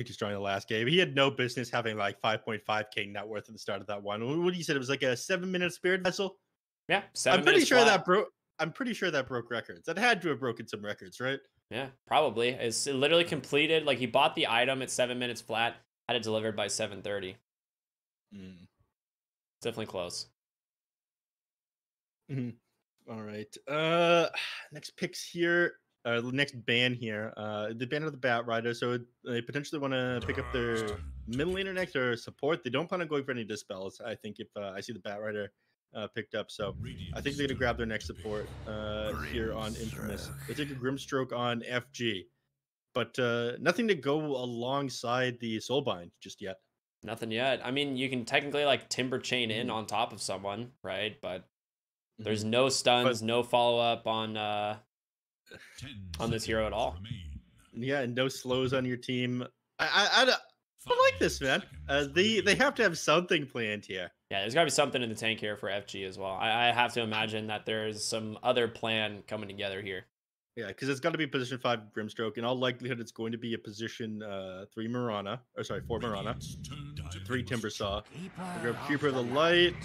just drawing the last game. He had no business having like 5.5k net worth at the start of that one. What you said? It was like a 7-minute spirit vessel. Yeah, I'm pretty sure that broke. I'm pretty sure that broke records. That had to have broken some records, right? Yeah, probably. It's literally completed. Like he bought the item at 7 minutes flat, had it delivered by 7:30. Definitely close. All right. Next picks here. Next ban here. The ban of the Bat Rider. So they potentially want to pick up their middle laner next or support. They don't plan on going for any dispels. I think if I see the Bat Rider picked up, so I think they're gonna grab their next support here on Infamous. They take a Grimstroke on FG, but nothing to go alongside the Soulbind just yet. Nothing yet. I mean, you can technically like Timber Chain in on top of someone, right? But there's no stuns, no follow up on this hero at all. Yeah, and no slows on your team. I like this, man. They have to have something planned here. Yeah, there's got to be something in the tank here for FG as well. I have to imagine that there's some other plan coming together here. Yeah, because it's got to be position 5 Grimstroke. In all likelihood, it's going to be a position 3 Mirana. Or sorry, 4 Mirana. 3 Timbersaw. Grab Keeper of the Light.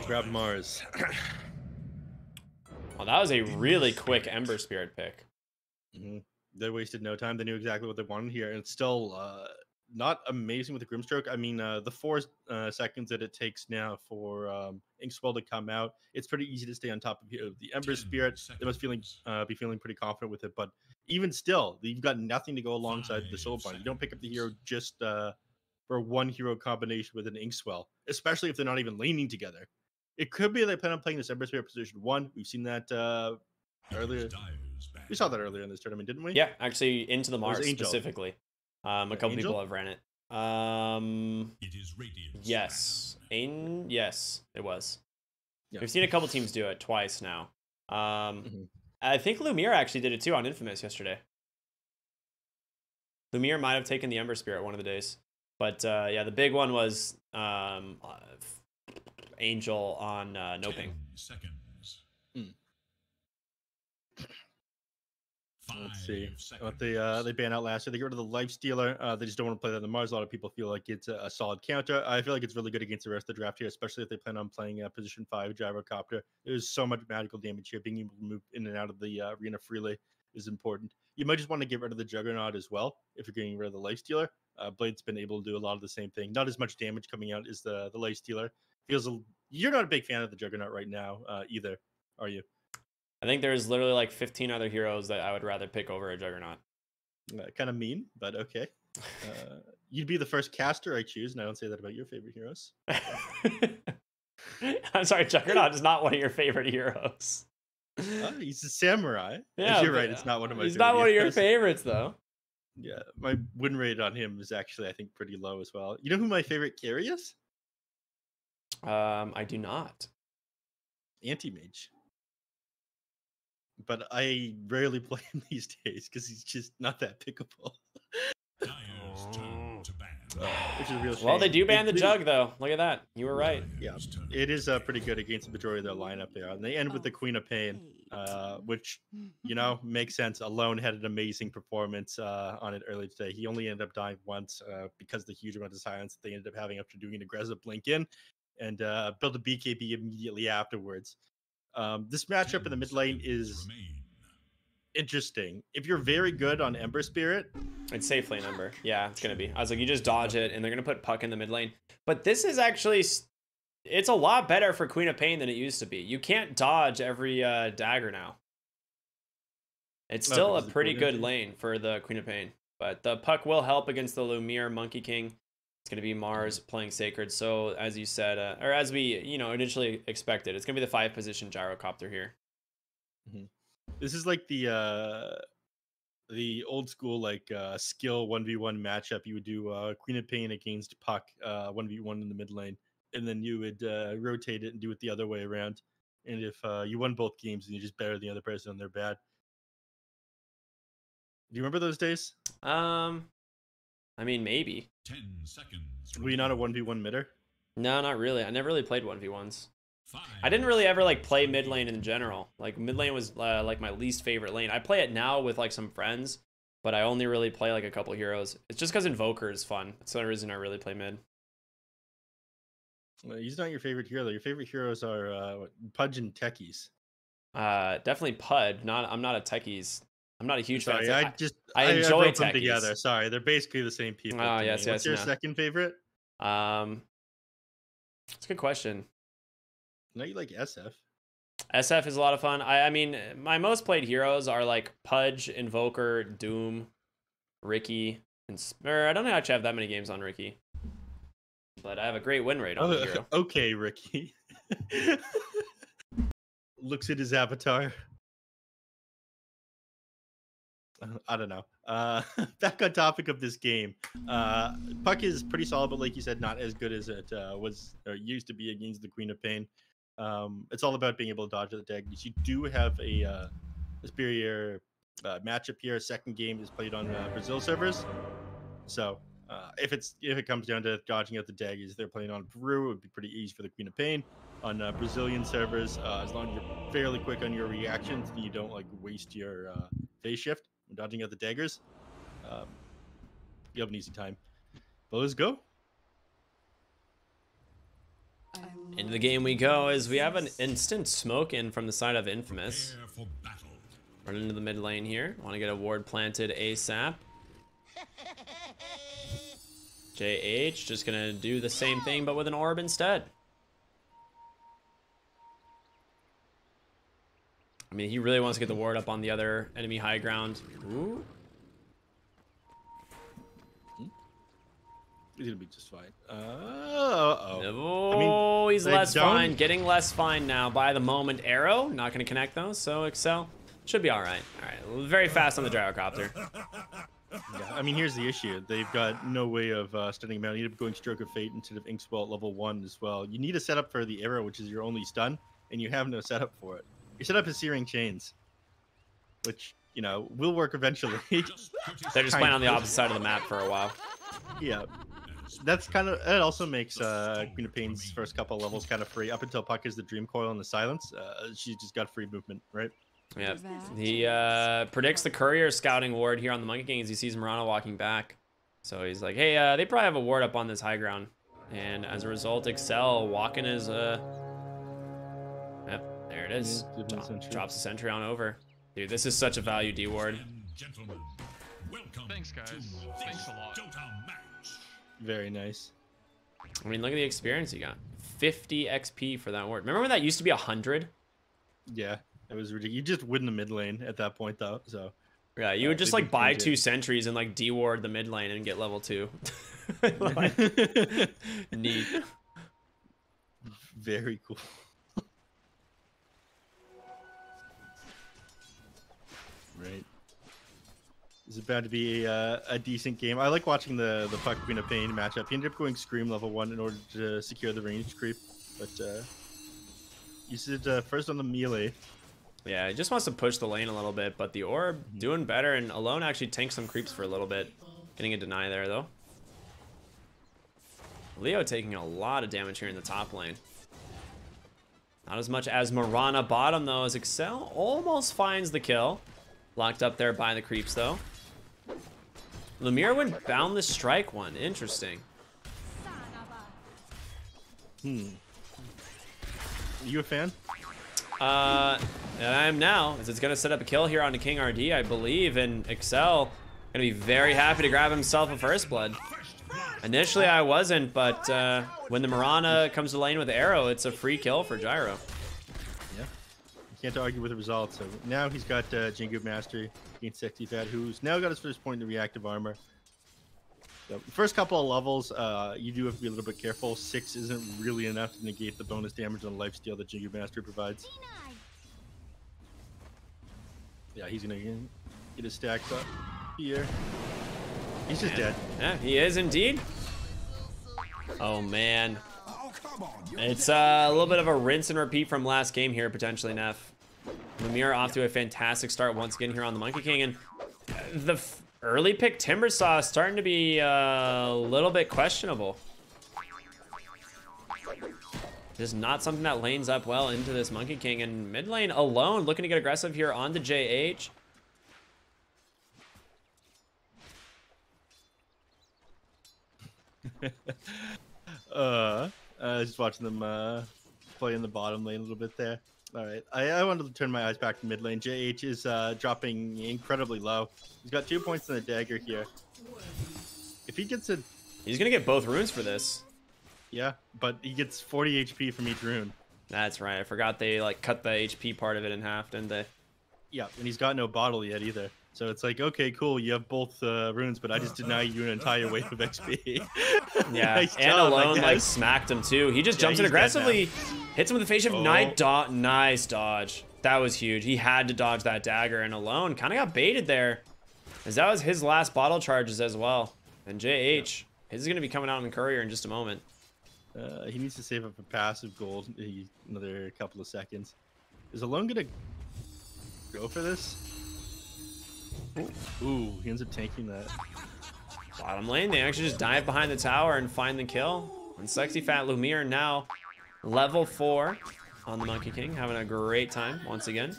Grab Mars. Well, that was a really quick Ember Spirit pick. They wasted no time. They knew exactly what they wanted here. And it's still not amazing with the Grimstroke. I mean, the 4 seconds that it takes now for Inkswell to come out, it's pretty easy to stay on top of the Ember Spirit. They must be feeling pretty confident with it. But even still, you've got nothing to go alongside the Soulbind. You don't pick up the hero just for one hero combination with an Inkswell, especially if they're not even laning together. It could be they plan on playing this Ember Spirit position 1. We've seen that earlier. We saw that earlier in this tournament, didn't we? Yeah, actually, into the Mars specifically. A couple people have ran it. It is Radiant. Yes. Yes, it was. Yeah. We've seen a couple teams do it twice now. I think Lumiere actually did it too on Infamous yesterday. Lumiere might have taken the Ember Spirit one of the days. But yeah, the big one was Angel on No Ping. Seconds. Let's see what they ban out last year. They get rid of the Lifestealer. They just don't want to play that in the Mars. A lot of people feel like it's a solid counter. I feel like it's really good against the rest of the draft here, especially if they plan on playing position 5 Gyrocopter. There's so much magical damage here. Being able to move in and out of the arena freely is important. You might just want to get rid of the Juggernaut as well if you're getting rid of the Lifestealer. Blade's been able to do a lot of the same thing. Not as much damage coming out as the Lifestealer. You're not a big fan of the Juggernaut right now either, are you? I think there's literally like 15 other heroes that I would rather pick over a Juggernaut. Kind of mean, but okay. You'd be the first caster I choose, and I don't say that about your favorite heroes. I'm sorry, Juggernaut is not one of your favorite heroes. He's a samurai. Yeah, you're right. It's not one of my. He's not one of your favorites, though. Yeah, my win rate on him is actually, I think, pretty low as well. You know who my favorite carry is? I do not. Anti-mage. But I rarely play him these days because he's just not that pickable. Which is a real shame. Well, they do ban the Jug, though. Look at that. You were right. Yeah, it is pretty good against the majority of their lineup there. And they end with the Queen of Pain, which, you know, makes sense. Alone had an amazing performance on it earlier today. He only ended up dying once because of the huge amount of silence they ended up having after doing an aggressive blink in and build a BKB immediately afterwards. This matchup in the mid lane is interesting. If you're very good on Ember Spirit, it's safe lane Ember. Yeah, it's gonna be. I was like, you just dodge it, and they're gonna put Puck in the mid lane. But this is actually, it's a lot better for Queen of Pain than it used to be. You can't dodge every dagger now. It's still a pretty good lane for the Queen of Pain, but the Puck will help against the Lumiere Monkey King. It's going to be Mars playing Sacred. So as you said, or as we, initially expected, it's going to be the 5 position Gyrocopter here. This is like the old school, like skill 1v1 matchup. You would do Queen of Pain against Puck 1v1 in the mid lane. And then you would rotate it and do it the other way around. And if you won both games and you just better the other person and they're bad. Do you remember those days? I mean, maybe. 10 seconds. Were you not a 1v1 midder? No, not really. I never really played 1v1s. I didn't really ever like play mid lane in general. Like mid lane was like my least favorite lane. I play it now with like some friends, but I only really play like a couple heroes. It's just because Invoker is fun. That's the only reason I really play mid. Well, he's not your favorite hero though. Your favorite heroes are Pudge and Techies. Definitely Pud. I'm not a techies. I'm not a huge fan. Sorry, I enjoy wrote them techies together. Sorry, they're basically the same people. Oh, to yes, me. What's yes, your no. second favorite? It's a good question. No, you like SF. SF is a lot of fun. I mean, my most played heroes are like Pudge, Invoker, Doom, Ricky, and I don't actually have that many games on Ricky, but I have a great win rate on the hero. Okay, Ricky. Looks at his avatar. I don't know. Back on topic of this game. Puck is pretty solid, but like you said, not as good as it was or used to be against the Queen of Pain. It's all about being able to dodge the daggers. You do have a superior matchup here. Second game is played on Brazil servers. So if it comes down to dodging out the daggers, they're playing on Peru. It would be pretty easy for the Queen of Pain. On Brazilian servers, as long as you're fairly quick on your reactions and you don't like waste your phase shift when dodging out the daggers, you have an easy time. But let's go. Into the game we go as we have an instant smoke in from the side of Infamous. Run into the mid lane here. Want to get a ward planted ASAP. JH just gonna do the same thing but with an orb instead. I mean, he really wants to get the ward up on the other enemy high ground. Ooh. He's gonna be just fine. Uh-oh. Oh, I mean, he's less fine. Getting less fine now by the moment. Arrow, not going to connect those, so Excel should be all right. All right, very fast on the gyrocopter. Yeah, I mean, here's the issue. They've got no way of stunning him out. You end up going Stroke of Fate instead of Inkswell at level 1 as well. You need a setup for the arrow, which is your only stun, and you have no setup for it. Your setup is Searing Chains, which, you know, will work eventually. They're just playing on the opposite side of the map for a while. Yeah. That's kind of, it also makes Queen of Pain's first couple of levels kind of free. Up until Puck is the Dream Coil and the Silence, she's just got free movement, right? Yeah. He predicts the Courier scouting ward here on the Monkey King as he sees Mirana walking back. So he's like, hey, they probably have a ward up on this high ground. And as a result, Excel walking his, yep, there it is. Drops the sentry on over. Dude, this is such a value D ward. Thanks, guys. Thanks a lot. Very nice. I mean, look at the experience he got. 50 XP for that ward. Remember when that used to be 100? Yeah, it was ridiculous. You just win the mid lane at that point, though. So yeah, you would just like buy 2 sentries and like D-ward the mid lane and get level 2. Like, neat. Very cool. Right. It's about to be a decent game. I like watching the Puck Queen of Pain matchup. He ended up going Scream level 1 in order to secure the range creep, but you said first on the melee. Yeah, he just wants to push the lane a little bit, but the orb doing better, and Alone actually tanks some creeps for a little bit. Getting a deny there, though. Leo taking a lot of damage here in the top lane. Not as much as Mirana bottom, though, as Excel almost finds the kill. Locked up there by the creeps, though. Lemire would bound the strike one. Interesting. Are you a fan? I am now, as it's going to set up a kill here on the King RD, I believe, and Excel going to be very happy to grab himself a first blood. Initially, I wasn't, but when the Mirana comes to lane with Arrow, it's a free kill for Gyro. Yeah, you can't argue with the results. So now he's got Jingu Mastery against Sexy Fat, who's now got his first point in the reactive armor. So first couple of levels, you do have to be a little bit careful. 6 isn't really enough to negate the bonus damage on lifesteal that Jingu Mastery provides. Yeah, he's gonna get his stacks up here. He's just dead. Yeah, he is indeed. Oh man, it's a little bit of a rinse and repeat from last game here potentially. Neph, Lemire off to a fantastic start once again here on the Monkey King, and the early pick Timbersaw is starting to be a little bit questionable. Just not something that lanes up well into this Monkey King, and mid lane Alone looking to get aggressive here on the JH. Just watching them play in the bottom lane a little bit there. All right, I wanted to turn my eyes back to mid lane. JH is dropping incredibly low. He's got 2 points in the dagger here. If he gets a... He's going to get both runes for this. Yeah, but he gets 40 HP from each rune. That's right. I forgot they like cut the HP part of it in half, didn't they? Yeah, and he's got no bottle yet either. So it's like, okay, cool, you have both runes, but I just deny you an entire wave of XP. Yeah, Nice and job, Alone like smacked him too. He just jumps in aggressively, hits him with the phase shift. Nice dodge. That was huge. He had to dodge that dagger, and Alone kind of got baited there, as that was his last bottle charges as well. And JH, his is going to be coming out in Courier in just a moment. He needs to save up a passive gold. Another couple of seconds. Is Alone going to go for this? Ooh, he ends up tanking that. Bottom lane, they actually just dive behind the tower and find the kill. And Sexy Fat Lumiere now level 4 on the Monkey King, having a great time once again.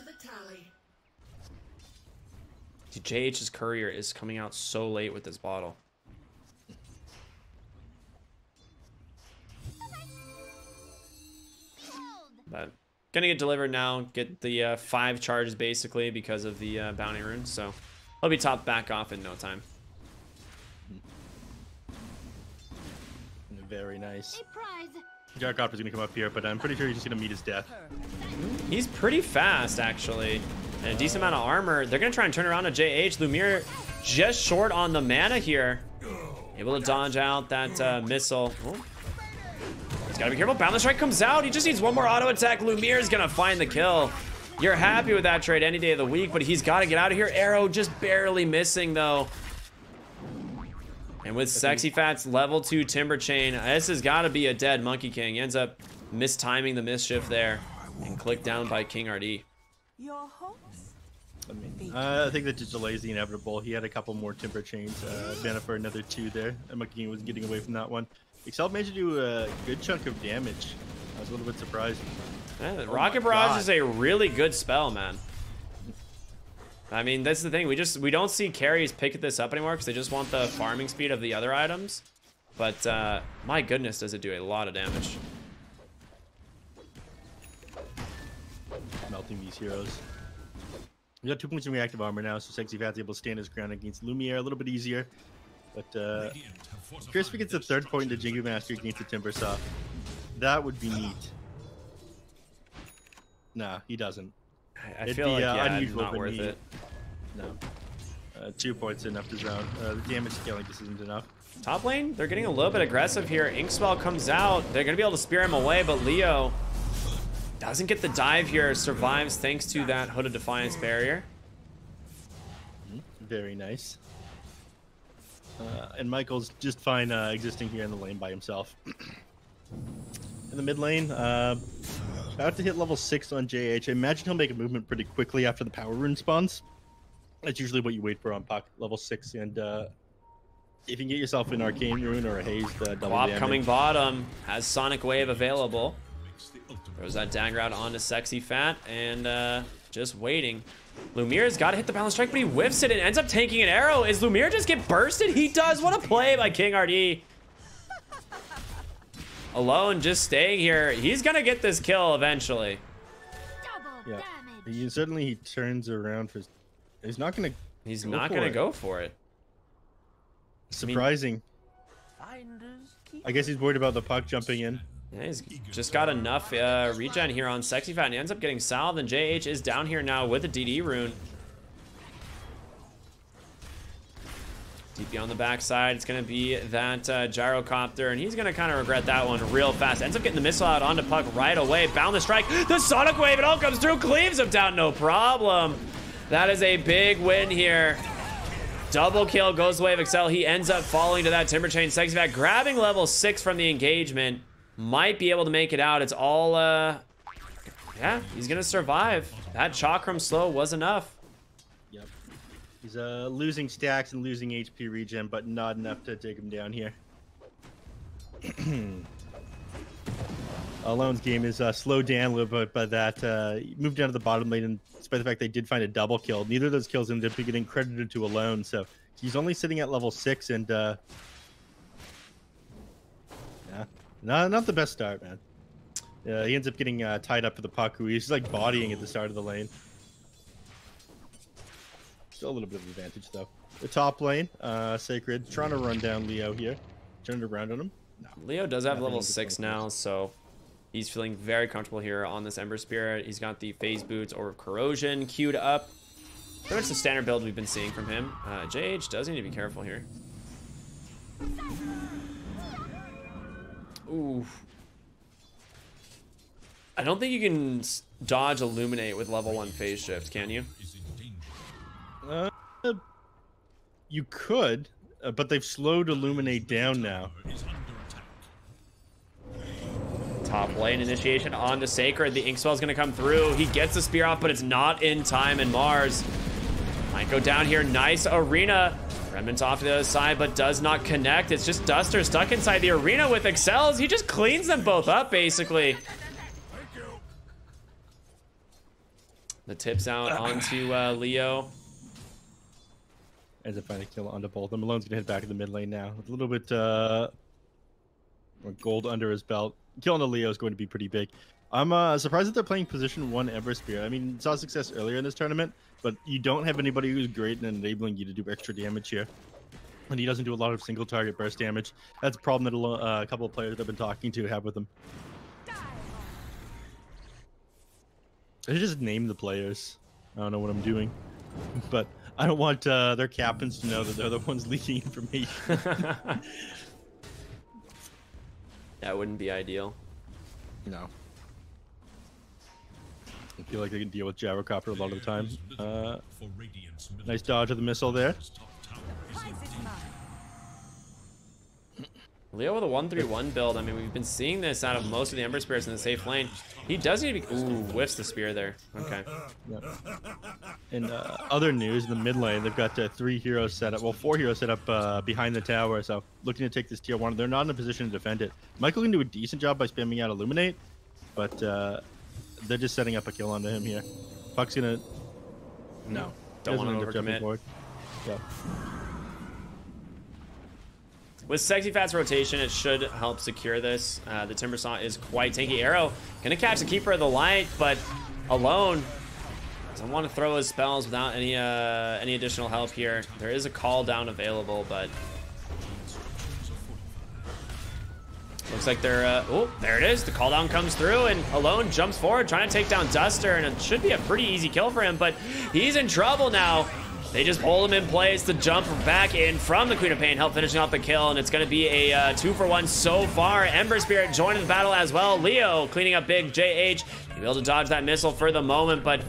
JH's Courier is coming out so late with this bottle. But gonna get delivered now, get the 5 charges basically because of the bounty rune, so he'll be topped back off in no time. Very nice. Gyrocopter's gonna come up here, but I'm pretty sure he's just gonna meet his death. He's pretty fast actually, and a decent amount of armor. They're gonna try and turn around to JH. Lumiere just short on the mana here, able to dodge out that missile. Oh. He's gotta be careful. Boundless Strike comes out. He just needs one more auto attack. Lumiere's gonna find the kill. You're happy with that trade any day of the week, but he's gotta get out of here. Arrow just barely missing though. And with Sexy Fat's level 2 Timber Chain, this has gotta be a dead Monkey King. He ends up mistiming the mischief there and clicked down by King RD. I think that just delays the inevitable. He had a couple more Timber Chains, mana for another 2 there. And Monkey King was getting away from that one. Excel managed to do a good chunk of damage. I was a little bit surprised. Yeah, Rocket Barrage is a really good spell, man. I mean, that's the thing. We don't see carries pick this up anymore because they just want the farming speed of the other items. But my goodness, does it do a lot of damage. Melting these heroes. We got 2 points in reactive armor now, so Sexy Fat's able to stand his ground against Lumiere a little bit easier. But Crispy gets the 3rd point into Jingu Master against the Timbersaw. That would be neat. Nah, he doesn't. I feel like, yeah, not worth it. No. 2 points enough to drown. The damage scaling just isn't enough. Top lane, they're getting a little bit aggressive here. Inkspell comes out. They're going to be able to spear him away, but Leo doesn't get the dive here. Survives thanks to that Hood of Defiance barrier. Very nice. And Michael's just fine existing here in the lane by himself. In the mid lane, about to hit level 6 on JH. I imagine he'll make a movement pretty quickly after the power rune spawns. That's usually what you wait for on Puck, level 6. And if you can get yourself an Arcane Rune or a Haze, double damage. Coming bottom, has Sonic Wave available. Throws that dagger out onto Sexy Fat, and just waiting. Lumiere's got to hit the balance strike, but he whiffs it and ends up taking an arrow. Is Lumiere just get bursted? He does. What a play by King RD. Alone, just staying here. He's going to get this kill eventually. Yeah. He turns around for... He's not going to... He's not going to go for it. Surprising. I guess he's worried about the Puck jumping in. Yeah, he's just got enough regen here on Sexy Fat, and he ends up getting salved, and JH is down here now with a DD rune. DP on the backside, it's going to be that Gyrocopter, and he's going to kind of regret that one real fast. Ends up getting the missile out onto Puck right away. Boundless Strike, the Sonic Wave, it all comes through, cleaves him down, no problem. That is a big win here. Double kill goes the way of Excel. He ends up falling to that Timber Chain. Sexy Fat grabbing level 6 from the engagement. Might be able to make it out. It's all, yeah, he's going to survive. That Chakram slow was enough. Yep. He's losing stacks and losing HP regen, but not enough to take him down here. Alone's game is slowed down a little bit by that. He moved down to the bottom lane, and despite the fact they did find a double kill, neither of those kills ended up getting credited to Alone. So he's only sitting at level 6, and Not the best start, man. He ends up getting tied up to the puck. He's like bodying at the start of the lane. Still a little bit of advantage though. The top lane, Sacred trying to run down Leo here. Turned around on him. No. Leo does have level 6 now, so he's feeling very comfortable here on this Ember Spirit. He's got the phase boots or corrosion queued up. Pretty much the standard build we've been seeing from him. JH does need to be careful here. Ooh. I don't think you can dodge Illuminate with level 1 phase shift, can you? You could, but they've slowed Illuminate down now. Top lane initiation onto Sacred. The Ink Spell's gonna come through. He gets the spear off, but it's not in time, and Mars might go down here. Nice arena. Remnant's off to the other side, but does not connect. It's just Duster stuck inside the arena with Excels. He just cleans them both up, basically. The tips out onto Leo. Ends up finding a kill onto both of them. Malone's gonna head back to the mid lane now. With a little bit gold under his belt. Killing the Leo is going to be pretty big. I'm surprised that they're playing position 1 Ember Spear. I mean, saw success earlier in this tournament, but you don't have anybody who's great in enabling you to do extra damage here. And he doesn't do a lot of single target burst damage. That's a problem that a couple of players I've been talking to have with him. I should just name the players. I don't know what I'm doing, but I don't want their captains to know that they're the ones leaking information. That wouldn't be ideal. No. I feel like they can deal with Gyrocopter a lot of the time. Nice dodge of the missile there. Leo with a 1-3-1 build. I mean, we've been seeing this out of most of the Ember Spirits in the safe lane. He does need to be... Ooh, whiffs the spear there. Okay. Yeah. In other news, in the mid lane, they've got 3 heroes set up. Well, 4 heroes set up behind the tower, so looking to take this tier 1. They're not in a position to defend it. Michael can do a decent job by spamming out Illuminate, but they're just setting up a kill onto him here. Puck's gonna... No. Don't want to overcommit. Yep. With Sexy Fat's rotation, it should help secure this. The Timbersaw is quite tanky. Arrow gonna catch the Keeper of the Light, but alone doesn't want to throw his spells without any additional help here. There is a call down available, but looks like they're oh, there it is. The call down comes through, and Alone jumps forward trying to take down Duster, and it should be a pretty easy kill for him, but he's in trouble now. They just hold him in place. The jump back in from the Queen of Pain, help finishing off the kill, and it's going to be a 2-for-1 so far. Ember Spirit joining the battle as well. Leo cleaning up big. JH be able to dodge that missile for the moment, but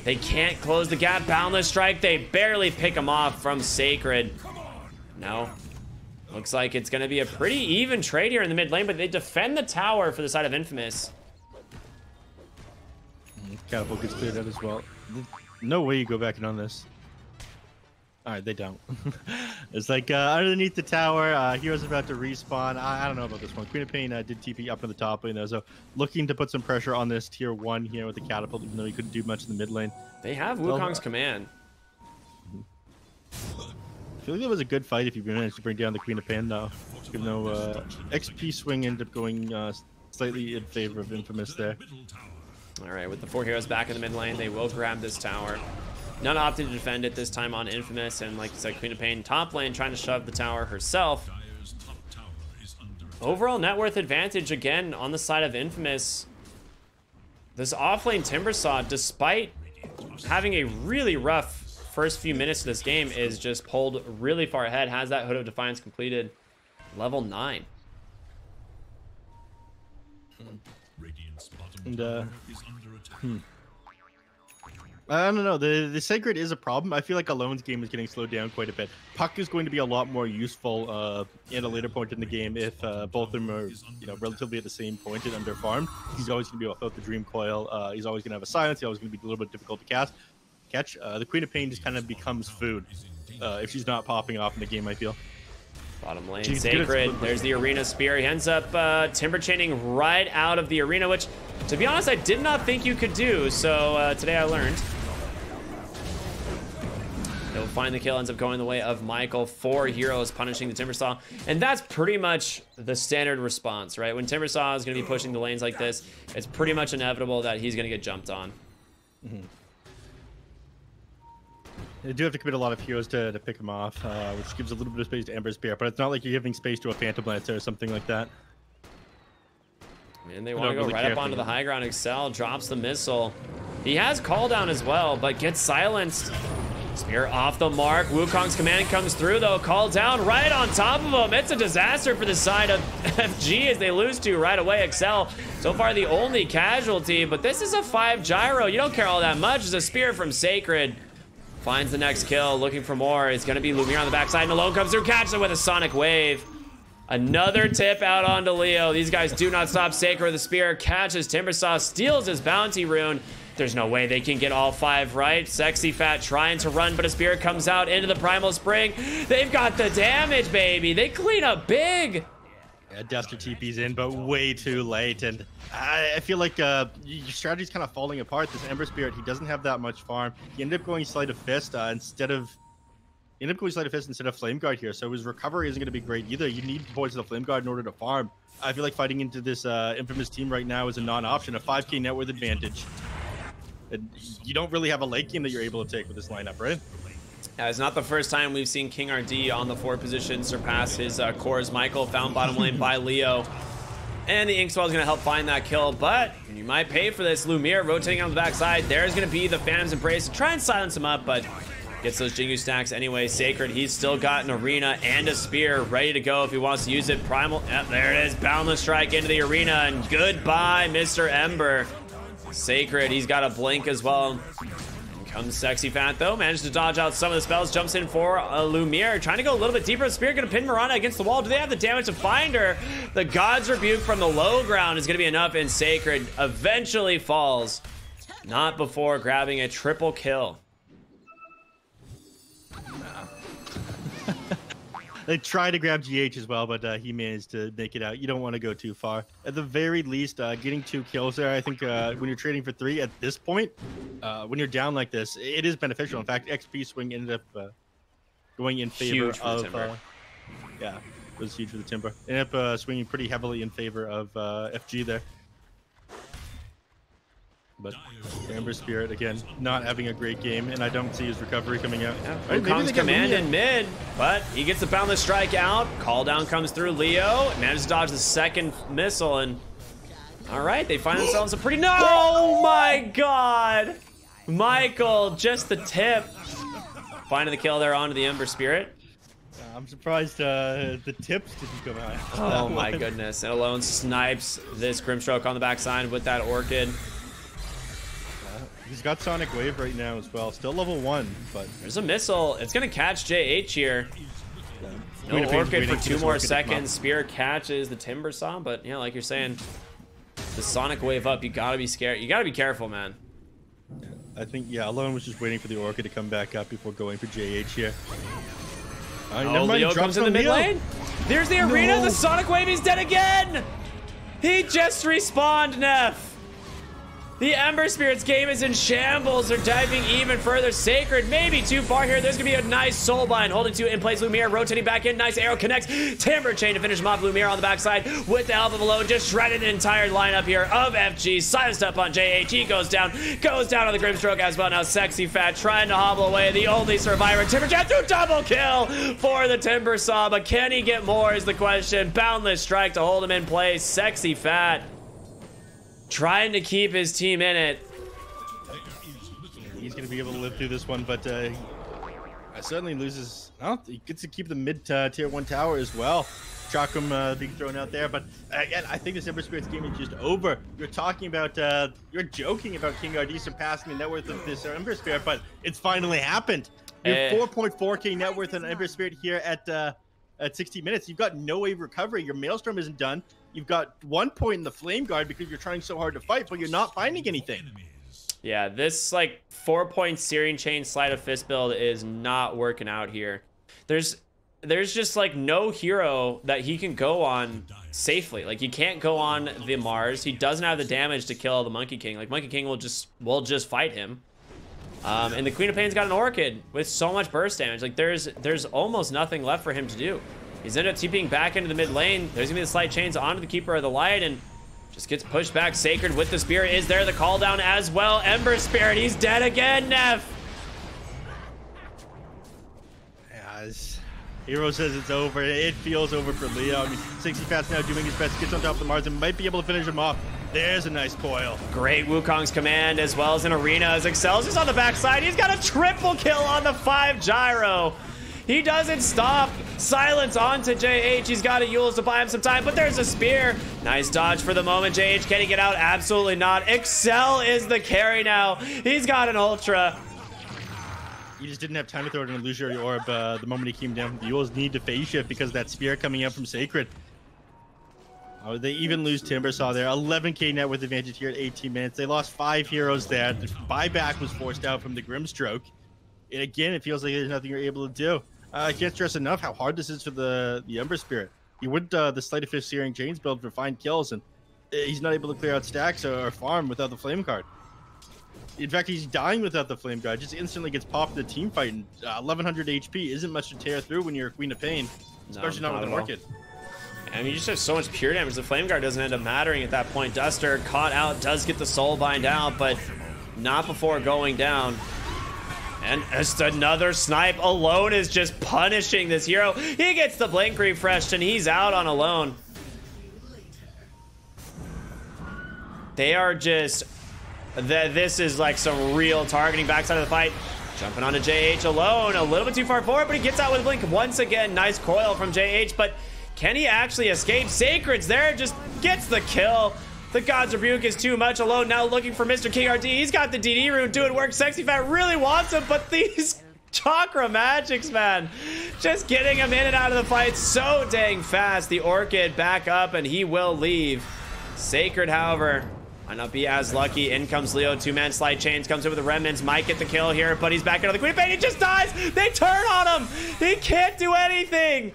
they can't close the gap. Boundless Strike, they barely pick him off from Sacred. No. Looks like it's going to be a pretty even trade here in the mid lane, but they defend the tower for the side of Infamous. Catapult gets cleared out as well. No way you go back in on this. Alright, they don't. It's like underneath the tower, Hero's about to respawn. I don't know about this one. Queen of Pain did TP up in the top lane though, so looking to put some pressure on this tier 1 here with the catapult, even though he couldn't do much in the mid lane. They have Wukong's command. I feel like that was a good fight if you managed to bring down the Queen of Pain though. Even though XP swing ended up going slightly in favor of Infamous there. Alright, with the 4 heroes back in the mid lane, they will grab this tower. None opted to defend it this time on Infamous, and like you said, Queen of Pain top lane trying to shove the tower herself. Overall net worth advantage again on the side of Infamous. This offlane Timbersaw, despite having a really rough first few minutes of this game, is just pulled really far ahead. Has that Hood of Defiance completed, level 9. And I don't know, the Sacred is a problem. I feel like Alone's game is getting slowed down quite a bit. Puck is going to be a lot more useful at a later point in the game if both of them are, you know, relatively at the same point and under farmed. He's always going to be without the Dream Coil. He's always going to have a silence. He's always going to be a little bit difficult to catch. The Queen of Pain just kind of becomes food if she's not popping off in the game, I feel. Bottom lane, Sacred. There's the arena spear. He ends up timber chaining right out of the arena, which, to be honest, I did not think you could do. So today I learned. No find the kill, ends up going the way of Michael. 4 heroes punishing the Timbersaw. And that's pretty much the standard response, right? When Timbersaw is going to be pushing the lanes like this, it's pretty much inevitable that he's going to get jumped on. They do have to commit a lot of heroes to pick him off, which gives a little bit of space to Ember Spirit, but it's not like you're giving space to a Phantom Lancer or something like that. And they want to go right up onto the high ground. Excel drops the missile. He has call down as well, but gets silenced. Spear off the mark. Wukong's command comes through though. Call down right on top of him. It's a disaster for the side of FG as they lose 2 right away. Excel, so far the only casualty, but this is a 5 gyro. You don't care all that much. It's a spear from Sacred. Finds the next kill, looking for more. It's gonna be Lumiere on the backside, and alone comes through, catches it with a sonic wave. Another tip out onto Leo. These guys do not stop. Sacred with the spear, catches Timbersaw, steals his bounty rune. There's no way they can get all 5 right. Sexy Fat trying to run, but a spear comes out into the Primal Spring. They've got the damage, baby. They clean up big. Yeah, Duster TP's in, but way too late. And I feel like your strategy's kind of falling apart. This Ember Spirit, he doesn't have that much farm. He ended up going Sleight of Fist instead of Flame Guard here. So his recovery isn't going to be great either. You need Poison the Flame Guard in order to farm. I feel like fighting into this Infamous team right now is a non-option. A 5k net worth advantage. And you don't really have a late game that you're able to take with this lineup, right? It's not the first time we've seen King RD on the 4 position surpass his cores. Michael found bottom lane by Leo. And the Inkswell is going to help find that kill, but you might pay for this. Lumiere rotating on the backside. There's going to be the Phantom's Embrace to try and silence him up, but gets those Jingu stacks anyway. Sacred, he's still got an arena and a spear ready to go if he wants to use it. Primal, yep, there it is. Boundless Strike into the arena, and goodbye, Mr. Ember. Sacred, he's got a blink as well. Comes Sexy Fat though, managed to dodge out some of the spells, jumps in for Lumiere, trying to go a little bit deeper. Spear gonna pin Mirana against the wall. Do they have the damage to find her? The God's Rebuke from the low ground is gonna be enough, and Sacred eventually falls. Not before grabbing a triple kill. They tried to grab GH as well, but he managed to make it out. You don't want to go too far. At the very least, getting 2 kills there, I think when you're trading for 3 at this point, when you're down like this, it is beneficial. In fact, XP swing ended up going in favor of... yeah, it was huge for the Timber. Ended up swinging pretty heavily in favor of FG there. But Ember Spirit, again, not having a great game, and I don't see his recovery coming out. Yeah, right, comes command in mid, but he gets the Boundless Strike out. Call down comes through Leo, manages to dodge the second missile, and all right, they find themselves a pretty... No! Oh my God! Michael, just the tip. Finding the kill there onto the Ember Spirit. I'm surprised the tips didn't come out. Oh my goodness, and alone snipes this Grimstroke on the backside with that Orchid. He's got Sonic Wave right now as well. Still level 1, but... There's a missile. It's going to catch JH here. No Orchid for 2 more seconds. Spear catches the Timbersaw, but yeah, like you're saying, the Sonic Wave up, you got to be scared. You got to be careful, man. I think, yeah, Alone was just waiting for the Orchid to come back up before going for JH here. Oh, Leo comes in the mid lane. There's the arena. The Sonic Wave, he's dead again. He just respawned, neph. The Ember Spirit's game is in shambles. They're diving even further. Sacred, maybe too far here. There's gonna be a nice soulbind. Holding 2 in place. Lumiere rotating back in. Nice arrow connects. Timber chain to finish him off. Lumiere on the backside with the help of Alone. Just shredded an entire lineup here of FG. Silenced up on JH. He goes down on the Grimstroke as well. Now Sexy Fat trying to hobble away. The only survivor. Timber chain through double kill for the Timbersaw. But can he get more is the question. Boundless Strike to hold him in place. Sexy Fat trying to keep his team in it. He's going to be able to live through this one, but certainly loses. Well, he gets to keep the mid tier 1 tower as well. Chakum being thrown out there, but again, I think this Ember Spirit's game is just over. You're talking about, you're joking about King RD surpassing the net worth of this Ember Spirit, but it's finally happened. You have 4.4k net worth on Ember Spirit here at 60 minutes. You've got no wave recovery. Your Maelstrom isn't done. You've got 1 point in the Flame Guard because you're trying so hard to fight, but you're not finding anything. Yeah, this like 4-point Searing Chain Sleight of Fist build is not working out here. There's just like no hero that he can go on safely. Like he can't go on the Mars. He doesn't have the damage to kill the Monkey King. Like Monkey King will just fight him. And the Queen of Pain's got an Orchid with so much burst damage. Like, there's almost nothing left for him to do. He's ended up TPing back into the mid lane. There's gonna be the Slight Chains onto the Keeper of the Light, and just gets pushed back. Sacred with the spear is there. The call down as well. Ember Spirit, he's dead again, neph. Yeah, Hero says it's over. It feels over for Leo. I mean, 60 Fat's now doing his best. Gets on top of the Mars and might be able to finish him off. There's a nice coil. Great Wukong's command as well as an arena as Excel's just on the backside. He's got a triple kill on the 5 gyro. He doesn't stop. Silence onto JH. He's got a Yules to buy him some time, but there's a spear. Nice dodge for the moment. JH, can he get out? Absolutely not. Excel is the carry now. He's got an Ultra. You just didn't have time to throw it in an illusory orb the moment he came down. The Yules need to phase shift because of that spear coming out from Sacred. Oh, they even lose Timbersaw there. 11k net worth advantage here at 18 minutes. They lost 5 heroes there. The buyback was forced out from the Grimstroke. And again, it feels like there's nothing you're able to do. I can't stress enough how hard this is for the Ember Spirit. He went the Sleight of Fist Searing Chains build for fine kills, and he's not able to clear out stacks or farm without the Flame card. In fact, he's dying without the Flame card. Just instantly gets popped in the team fight, and 1100 HP isn't much to tear through when you're a Queen of Pain, especially not with an Orchid. I mean, you just have so much pure damage. The Flame Guard doesn't end up mattering at that point. Duster caught out, does get the Soul Bind out, but not before going down. And just another snipe. Alone is just punishing this hero. He gets the blink refreshed and he's out on Alone. They are just... This is like some real targeting backside of the fight. Jumping onto JH Alone. A little bit too far forward, but he gets out with a blink once again. Nice coil from JH, but can he actually escape? Sacred's there, just gets the kill. The God's Rebuke is too much. Alone now looking for Mr. King RD. He's got the DD rune doing work. Sexy Fat really wants him, but these Chakra Magics, man, just getting him in and out of the fight so dang fast. The Orchid back up, and he will leave. Sacred, however, might not be as lucky. In comes Leo. 2-man Slight Chains comes in with the Remnants. Might get the kill here, but he's back into the Queen of Pain. He just dies. They turn on him. He can't do anything.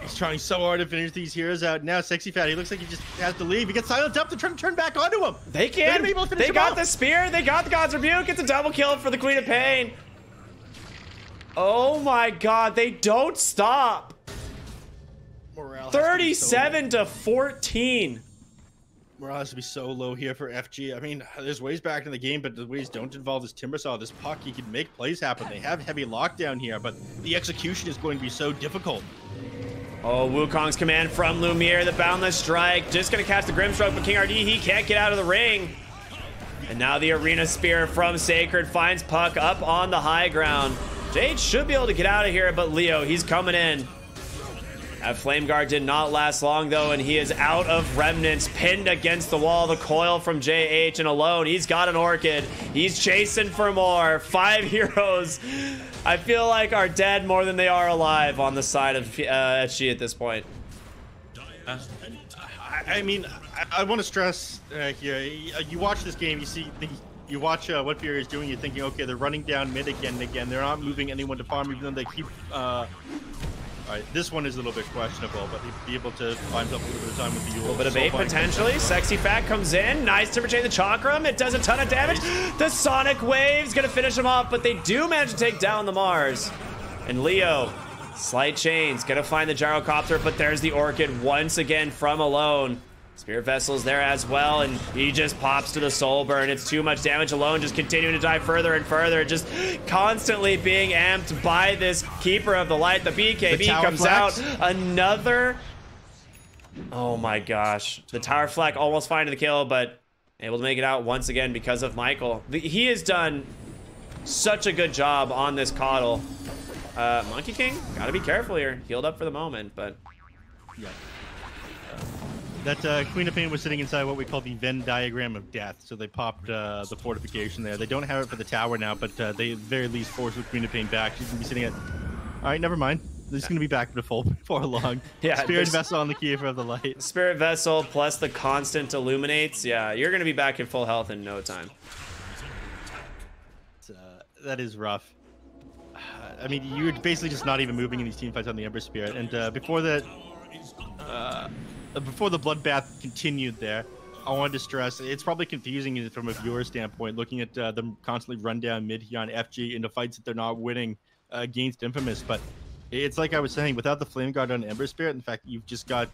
He's trying so hard to finish these heroes out. Now, Sexy Fat, he looks like he just has to leave. He gets silenced up to try to turn back onto him. They can. They got the spear. They got the God's Rebuke. It's a double kill for the Queen of Pain. Oh my God, they don't stop. 37 to 14. Morale has to be so low here for FG. I mean, there's ways back in the game, but the ways don't involve this Timbersaw, this puck. He can make plays happen. They have heavy lockdown here, but the execution is going to be so difficult. Oh, Wukong's command from Lumiere, the Boundless Strike. Just going to catch the Grimstroke, but King RD, he can't get out of the ring. And now the Arena Spear from Sacred finds Puck up on the high ground. Jade should be able to get out of here, but Leo, he's coming in. That Flame Guard did not last long, though, and he is out of Remnants, pinned against the wall. The coil from JH, and Alone, he's got an Orchid. He's chasing for more. 5 heroes, I feel like, are dead more than they are alive on the side of HG at this point. I mean, I want to stress here, you watch this game, you watch what Fury is doing, you're thinking, okay, they're running down mid again and again. They're not moving anyone to farm, even though they keep... All right, this one is a little bit questionable, but he'd be able to find himself a little bit of time with the Yule. A little bit of bait potentially. Sexy Fat comes in. Nice Timber Chain the Chakram. It does a ton of damage. The Sonic Wave's gonna finish him off, but they do manage to take down the Mars. And Leo, Slight Chains, gonna find the Gyrocopter, but there's the Orchid once again from Alone. Spirit Vessel's there as well, and he just pops to the Soul Burn. It's too much damage. Alone just continuing to die further and further, just constantly being amped by this Keeper of the Light. The BKB comes out. Another... Oh my gosh. The Tower Flack almost finding the kill, but able to make it out once again because of Michael. He has done such a good job on this Coddle. Monkey King, gotta be careful here. Healed up for the moment, but... Yeah. That Queen of Pain was sitting inside what we call the Venn diagram of death. So they popped the fortification there. They don't have it for the tower now, but they at the very least forced the Queen of Pain back. She's going to be sitting at... All right, never mind. They're just going to be back to full before long. Yeah, Spirit Vessel on the Keeper of the Light. Spirit Vessel plus the constant Illuminates. Yeah, you're going to be back in full health in no time. That is rough. I mean, you're basically just not even moving in these team fights on the Ember Spirit. And before that... before the bloodbath continued there, I wanted to stress, it's probably confusing from a viewer standpoint, looking at them constantly run down mid here on FG into fights that they're not winning against Infamous. But it's like I was saying, without the Flame Guard on Ember Spirit, in fact, you've just got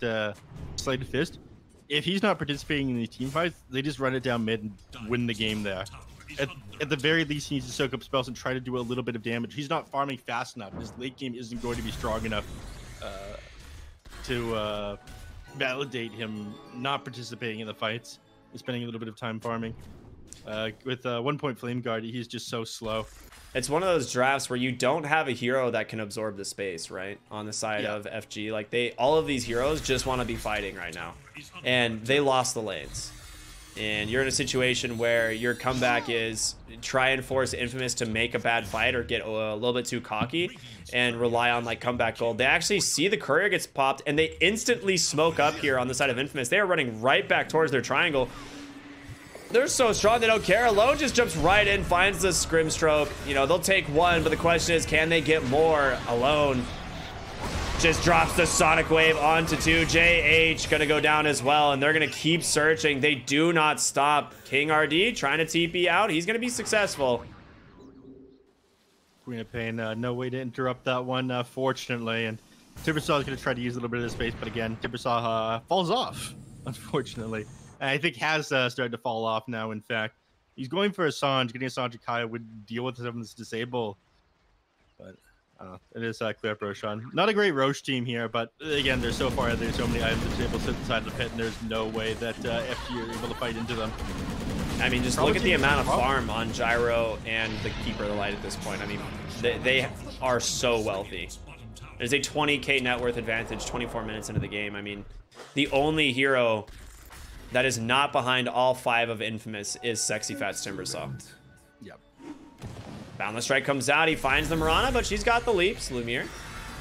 Slighted Fist. If he's not participating in these team fights, they just run it down mid and win the game there. At the very least, he needs to soak up spells and try to do a little bit of damage. He's not farming fast enough. His late game isn't going to be strong enough to validate him not participating in the fights and spending a little bit of time farming. With 1 point Flame Guard, he's just so slow. It's one of those drafts where you don't have a hero that can absorb the space, right? On the side of FG. Like, all of these heroes just want to be fighting right now. And they lost the lanes. And you're in a situation where your comeback is try and force Infamous to make a bad fight or get a little bit too cocky and rely on like comeback gold. They actually see the courier gets popped and they instantly smoke up here on the side of Infamous. They are running right back towards their triangle. They're so strong, they don't care. Alone just jumps right in, finds the scrim stroke. You know, they'll take one, but the question is, can they get more? Alone just drops the Sonic Wave onto 2. JH gonna go down as well, and they're gonna keep searching. They do not stop. King RD trying to TP out. He's gonna be successful. Queen of Pain, no way to interrupt that one, fortunately. And Timbersaw is gonna try to use a little bit of the space, but again, Timbersaw falls off, unfortunately. And I think has started to fall off now, in fact. He's going for Assange. Getting Assange Kaya would deal with some of this disable. But it is clear up Roshan. Not a great Roche team here, but again, they're so far ahead. There's so many items to disable sit inside of the pit, and there's no way that FG are able to fight into them. I mean, just look at the amount of farm on Gyro and the Keeper of the Light at this point. I mean, they are so wealthy. There's a 20k net worth advantage 24 minutes into the game. I mean, the only hero that is not behind all 5 of Infamous is Sexy Fats Timbersaw. Yep. Boundless Strike comes out. He finds the Mirana, but she's got the leaps. Lumiere.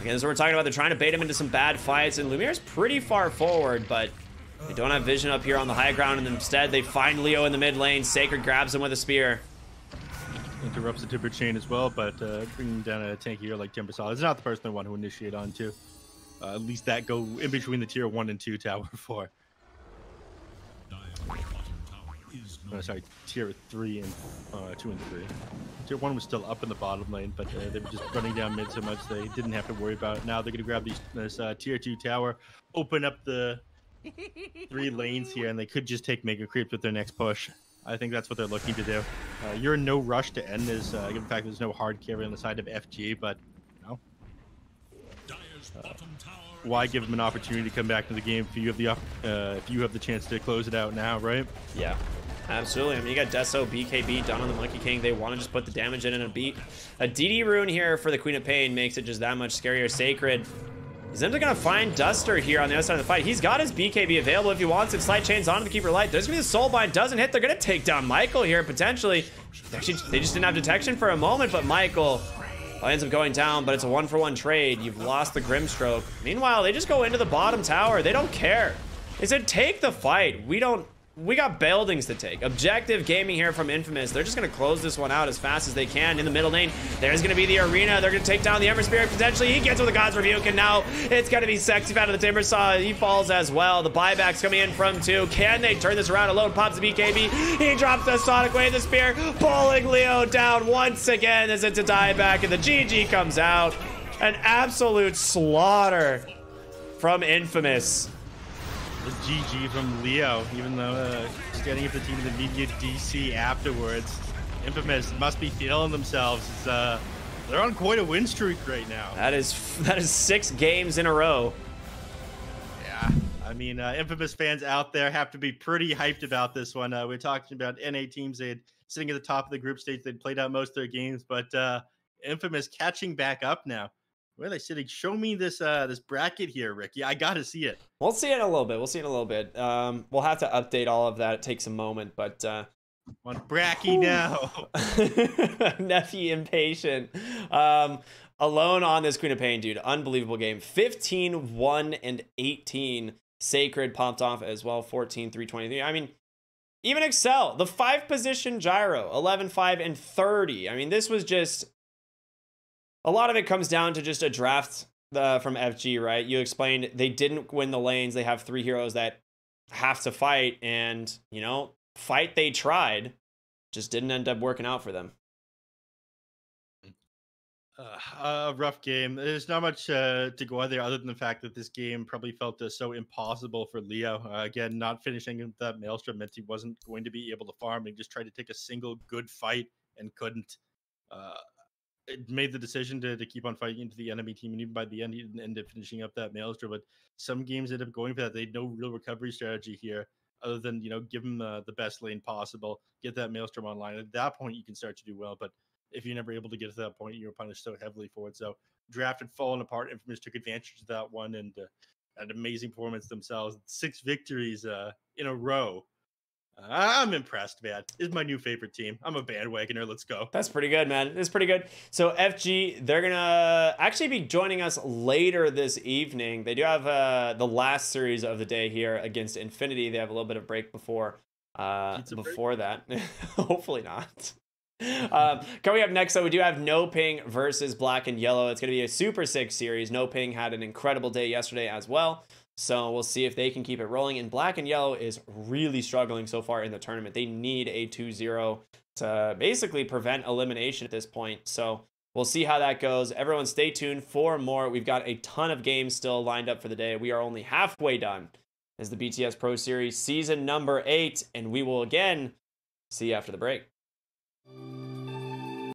Again, this is what we're talking about. They're trying to bait him into some bad fights, and Lumiere's pretty far forward, but they don't have vision up here on the high ground, and instead they find Leo in the mid lane. Sacred grabs him with a spear. Interrupts the Timber Chain as well, but bringing down a tank here like Timbersaw is not the person they want to initiate onto. At least that go in between the tier 1 and 2 tower 4. Sorry, tier 3 and 2 and 3. Tier 1 was still up in the bottom lane, but they were just running down mid so much they didn't have to worry about it. Now they're going to grab this tier 2 tower, open up the 3 lanes here, and they could just take Mega Creeps with their next push. I think that's what they're looking to do. You're in no rush to end this, given the fact there's no hard carry on the side of FG, but you know, why give them an opportunity to come back to the game if you have the chance to close it out now, right? Yeah, absolutely. I mean, you got Deso, BKB done on the Monkey King. They want to just put the damage in and a beat. A DD rune here for the Queen of Pain makes it just that much scarier. Sacred is simply going to find Duster here on the other side of the fight. He's got his BKB available if he wants it. Slight chains onto the Keeper Light. There's going to be the Soulbind. Doesn't hit. They're going to take down Michael here, potentially. Actually, they just didn't have detection for a moment, but Michael ends up going down, but it's a 1-for-1 trade. You've lost the Grimstroke. Meanwhile, they just go into the bottom tower. They don't care. They said, take the fight. We got buildings to take. Objective gaming here from Infamous. They're just going to close this one out as fast as they can in the middle lane. There's going to be the arena. They're going to take down the Ember Spirit potentially. He gets with the God's Rebuke, and now it's going to be Sexy Fat of the Timbersaw. He falls as well. The buyback's coming in from 2. Can they turn this around? Alone pops the BKB. He drops the Sonic Wave, the spear, pulling Leo down once again as it's a dieback, and the GG comes out. An absolute slaughter from Infamous. The GG from Leo, even though standing up the team in the immediate DC afterwards. Infamous must be feeling themselves. They're on quite a win streak right now. That is 6 games in a row. Yeah, I mean, Infamous fans out there have to be pretty hyped about this one. We're talking about NA teams. They had sitting at the top of the group stage. They'd played out most of their games, but Infamous catching back up now. Where are they sitting? Show me this this bracket here, Ricky. I gotta see it. We'll see it in a little bit. We'll have to update all of that. It takes a moment, but on Bracky now. Nephew impatient. Alone on this Queen of Pain, dude. Unbelievable game. 15, 1, and 18. Sacred popped off as well. 14, 3, 23. I mean, even Excel, the 5-position Gyro, 11, 5, and 30. I mean, this was just... A lot of it comes down to just a draft from FG, right? You explained they didn't win the lanes. They have 3 heroes that have to fight, and, you know, fight they tried, just didn't end up working out for them. Rough game. There's not much to go on there other than the fact that this game probably felt so impossible for Leo. Again, not finishing that Maelstrom meant he wasn't going to be able to farm. He just tried to take a single good fight and couldn't. It made the decision to keep on fighting into the enemy team, and even by the end, he didn't end up finishing up that Maelstrom. But some games ended up going for that. They had no real recovery strategy here other than, you know, give him the best lane possible, get that Maelstrom online. At that point, you can start to do well. But if you're never able to get to that point, you're punished so heavily for it. So draft had fallen apart. Infamous took advantage of that one and an amazing performance themselves. 6 victories in a row. I'm impressed, man. This is my new favorite team. I'm a bandwagoner. Let's go. That's pretty good, man. It's pretty good. So FG, they're gonna actually be joining us later this evening. They do have the last series of the day here against Infinity. They have a little bit of break before that. Hopefully not. Coming up next, though, we do have No Ping versus Black and Yellow. It's going to be a Super 6 series. No Ping had an incredible day yesterday as well, so we'll see if they can keep it rolling. And Black and Yellow is really struggling so far in the tournament. They need a 2-0 to basically prevent elimination at this point, so we'll see how that goes. Everyone stay tuned for more. We've got a ton of games still lined up for the day. We are only halfway done as the BTS Pro Series season number 8, and we will again see you after the break.